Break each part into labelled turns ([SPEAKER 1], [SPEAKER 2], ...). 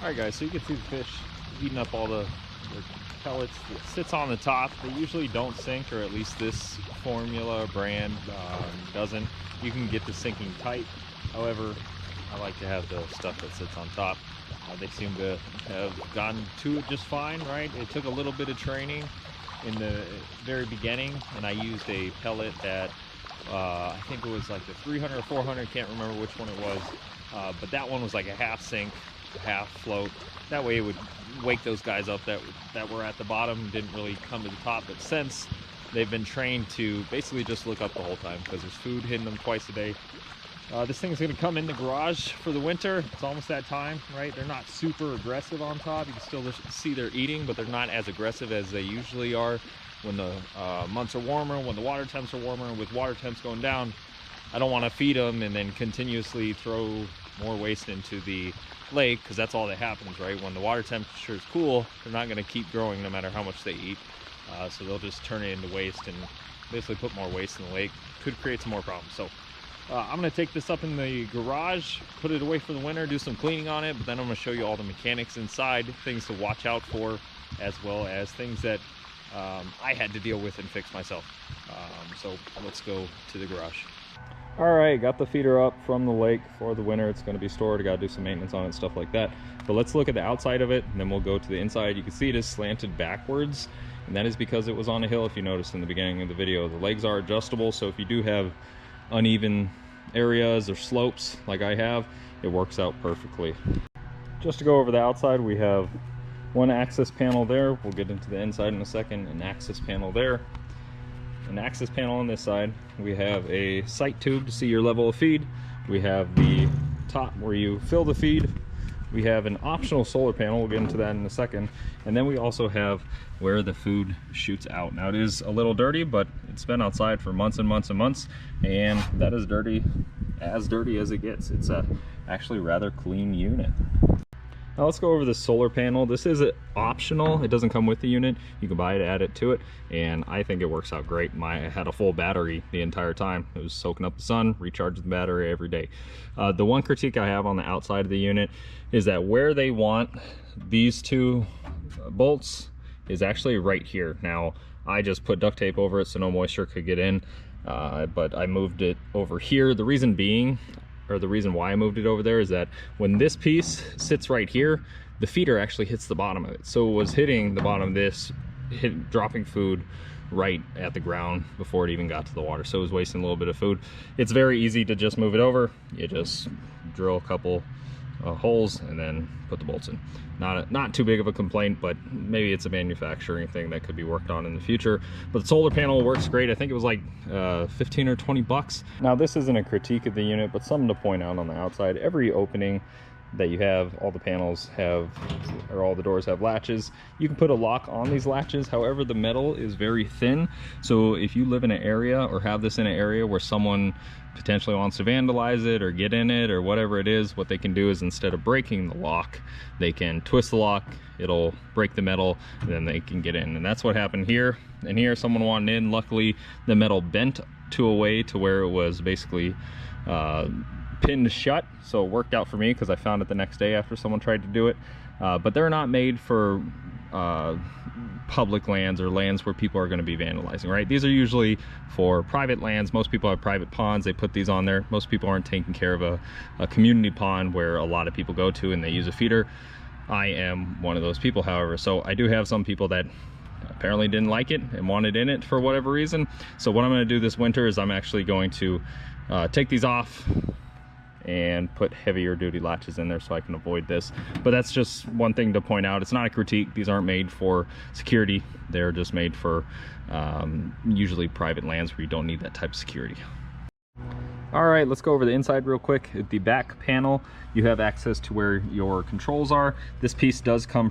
[SPEAKER 1] Alright guys, so you can see the fish eating up all the pellets that sits on the top. They usually don't sink, or at least this formula brand doesn't. You can get the sinking tight. However, I like to have the stuff that sits on top. They seem to have gotten to it just fine, right? It took a little bit of training in the very beginning, and I used a pellet that I think it was like the 300 or 400, can't remember which one it was, but that one was like a half sink, half float. That way it would wake those guys up that were at the bottom, didn't really come to the top. But since they've been trained to basically just look up the whole time because there's food hitting them twice a day. This thing's going to come in the garage for the winter. It's almost that time, right? They're not super aggressive on top. You can still see they're eating, but they're not as aggressive as they usually are when the months are warmer, when the water temps are warmer. With water temps going down, I don't want to feed them and then continuously throw more waste into the lake, because that's all that happens, right? When the water temperature is cool, they're not going to keep growing no matter how much they eat. So they'll just turn it into waste and basically put more waste in the lake. Could create some more problems. So I'm going to take this up in the garage, put it away for the winter, do some cleaning on it, but then I'm going to show you all the mechanics inside, things to watch out for, as well as things that I had to deal with and fix myself. So let's go to the garage. All right, got the feeder up from the lake for the winter. It's going to be stored. I got to do some maintenance on it, stuff like that. But let's look at the outside of it, and then we'll go to the inside. You can see it is slanted backwards, and that is because it was on a hill. If you noticed in the beginning of the video, the legs are adjustable, so if you do have uneven areas or slopes like I have, it works out perfectly. Just to go over the outside, we have one access panel there. We'll get into the inside in a second. An access panel there, an access panel on this side. We have a sight tube to see your level of feed. We have the top where you fill the feed. We have an optional solar panel. We'll get into that in a second. And then we also have where the food shoots out. Now it is a little dirty, but it's been outside for months and months and months, and that is dirty as it gets. It's a actually rather clean unit. Now let's go over the solar panel. This is optional. It doesn't come with the unit. You can buy it, add it to it, and I think it works out great. I had a full battery the entire time. It was soaking up the sun, recharging the battery every day. The one critique I have on the outside of the unit is that where they want these two bolts is actually right here. Now I just put duct tape over it so no moisture could get in, but I moved it over here. The reason being, or the reason why I moved it over there, is that when this piece sits right here, the feeder actually hits the bottom of it. So it was hitting the bottom of this, dropping food right at the ground before it even got to the water. So it was wasting a little bit of food. It's very easy to just move it over. You just drill a couple holes and then put the bolts in. Not too big of a complaint, but maybe it's a manufacturing thing that could be worked on in the future. But the solar panel works great. I think it was like 15 or 20 bucks. Now this isn't a critique of the unit, but something to point out on the outside. Every opening that you have, all the panels have, or all the doors have latches. You can put a lock on these latches. However, the metal is very thin. So if you live in an area or have this in an area where someone potentially wants to vandalize it or get in it or whatever it is, what they can do is, instead of breaking the lock, they can twist the lock, it'll break the metal, and then they can get in. And that's what happened here. And here someone wanted in. Luckily the metal bent to a way to where it was basically pinned shut, so it worked out for me because I found it the next day after someone tried to do it. But they're not made for public lands or lands where people are going to be vandalizing, right? These are usually for private lands. Most people have private ponds. They put these on there. Most people aren't taking care of a community pond where a lot of people go to and they use a feeder. I am one of those people, however. So I do have some people that apparently didn't like it and wanted in it for whatever reason. So what I'm going to do this winter is I'm actually going to take these off and put heavier duty latches in there so I can avoid this. But that's just one thing to point out. It's not a critique. These aren't made for security. They're just made for usually private lands where you don't need that type of security. All right, let's go over the inside real quick. At the back panel, you have access to where your controls are. This piece does come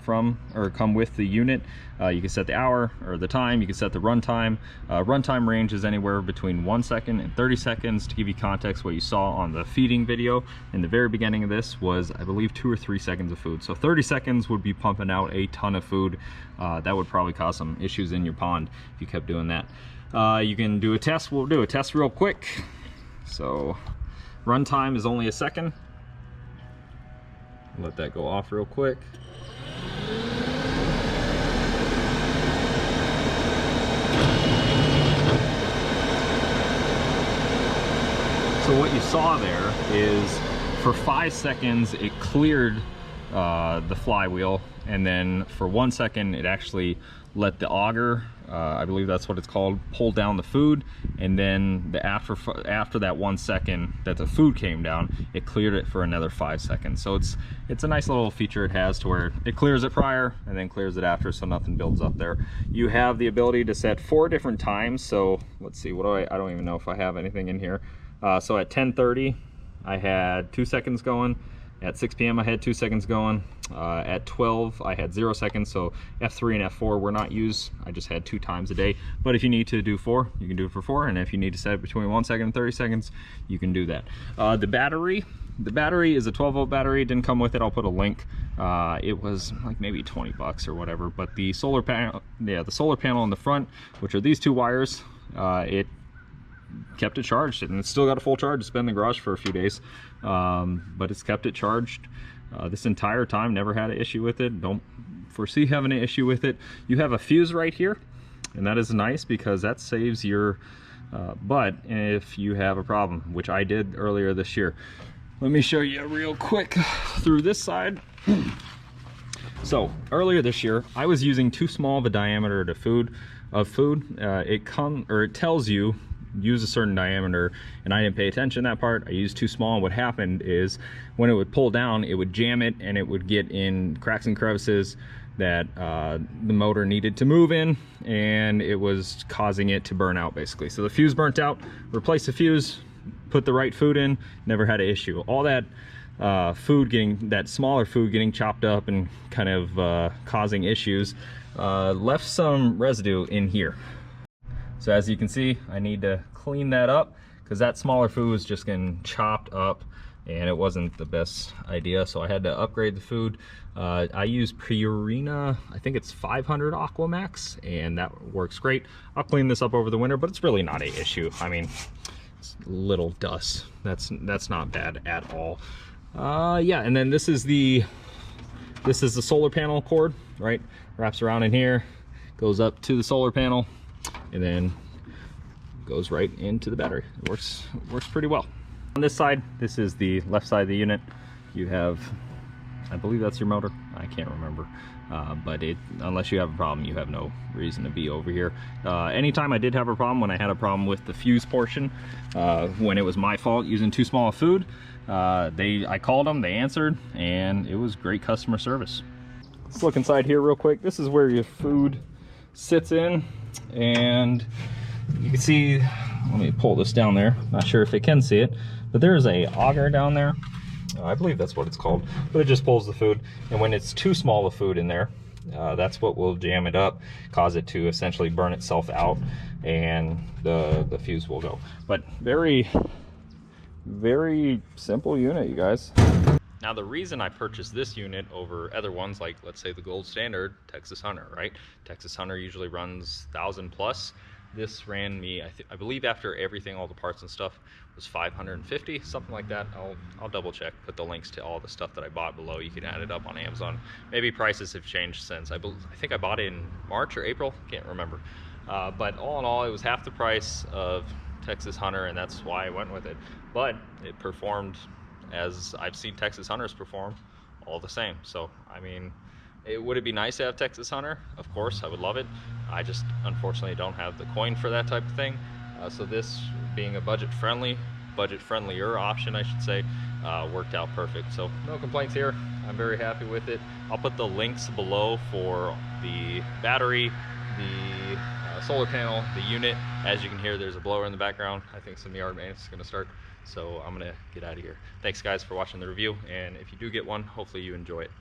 [SPEAKER 1] with the unit. You can set the hour or the time. You can set the runtime. Runtime range is anywhere between 1 second and 30 seconds. To give you context, what you saw on the feeding video in the very beginning of this was, I believe, 2 or 3 seconds of food. So 30 seconds would be pumping out a ton of food. That would probably cause some issues in your pond if you kept doing that. You can do a test. We'll do a test real quick. So runtime is only 1 second. Let that go off real quick. So what you saw there is for 5 seconds it cleared the flywheel, and then for 1 second it actually let the auger, I believe that's what it's called, pull down the food, and then after that 1 second that the food came down, it cleared it for another 5 seconds. So it's a nice little feature it has to where it clears it prior and then clears it after, so nothing builds up there. You have the ability to set 4 different times. So let's see, I don't even know if I have anything in here. So at 10:30 I had 2 seconds going. At 6 p.m. I had 2 seconds going. At 12 I had 0 seconds. So F3 and F4 were not used. I just had 2 times a day. But if you need to do 4, you can do it for 4. And if you need to set it between 1 second and 30 seconds, you can do that. The battery is a 12-volt battery. It didn't come with it. I'll put a link. It was like maybe 20 bucks or whatever. But the solar panel, the solar panel in the front, which are these 2 wires, it kept it charged, and it's still got a full charge. It's been in the garage for a few days, but it's kept it charged this entire time. Never had an issue with it. Don't foresee having an issue with it. You have a fuse right here, and that is nice because that saves your butt if you have a problem, which I did earlier this year. Let me show you real quick through this side. So earlier this year I was using too small of a diameter to food. It tells you use a certain diameter, and I didn't pay attention to that part. I used too small, and what happened is when it would pull down, it would jam it, and it would get in cracks and crevices that the motor needed to move in, and it was causing it to burn out basically. So the fuse burnt out, replaced the fuse, put the right food in, never had an issue. All that that smaller food getting chopped up and kind of causing issues left some residue in here. So as you can see, I need to clean that up because that smaller food was just getting chopped up and it wasn't the best idea. So I had to upgrade the food. I use Purina, I think it's 500 Aquamax, and that works great. I'll clean this up over the winter, but it's really not an issue. I mean, it's little dust. That's not bad at all. Yeah, and then this is the solar panel cord, right? Wraps around in here, goes up to the solar panel, and then goes right into the battery. It works pretty well. On this side, this is the left side of the unit. You have, I believe that's your motor. I can't remember. But unless you have a problem, you have no reason to be over here. Anytime I did have a problem, when I had a problem with the fuse portion, when it was my fault using too small of food, I called them, they answered, and it was great customer service. Let's look inside here real quick. This is where your food sits in, and you can see, let me pull this down there. Not sure if they can see it, but there's a auger down there. I believe that's what it's called, but it just pulls the food, and when it's too small of food in there, that's what will jam it up, cause it to essentially burn itself out, and the fuse will go. But very, very simple unit, you guys. Now the reason I purchased this unit over other ones, like let's say the gold standard Texas Hunter, right? Texas Hunter usually runs 1,000 plus. This ran me, I believe after everything, all the parts and stuff, was 550, something like that. I'll double check, put the links to all the stuff that I bought below. You can add it up on Amazon. Maybe prices have changed since. I think I bought it in March or April, can't remember. But all in all, it was half the price of Texas Hunter, and that's why I went with it. But it performed as I've seen Texas Hunters perform, all the same. So, I mean, would it be nice to have Texas Hunter? Of course, I would love it. I just unfortunately don't have the coin for that type of thing. So this being a budget-friendlier option, I should say, worked out perfect. So no complaints here. I'm very happy with it. I'll put the links below for the battery, the solar panel, the unit. As you can hear, there's a blower in the background. I think some yard maintenance is going to start. So I'm going to get out of here. Thanks guys for watching the review, and if you do get one, hopefully you enjoy it.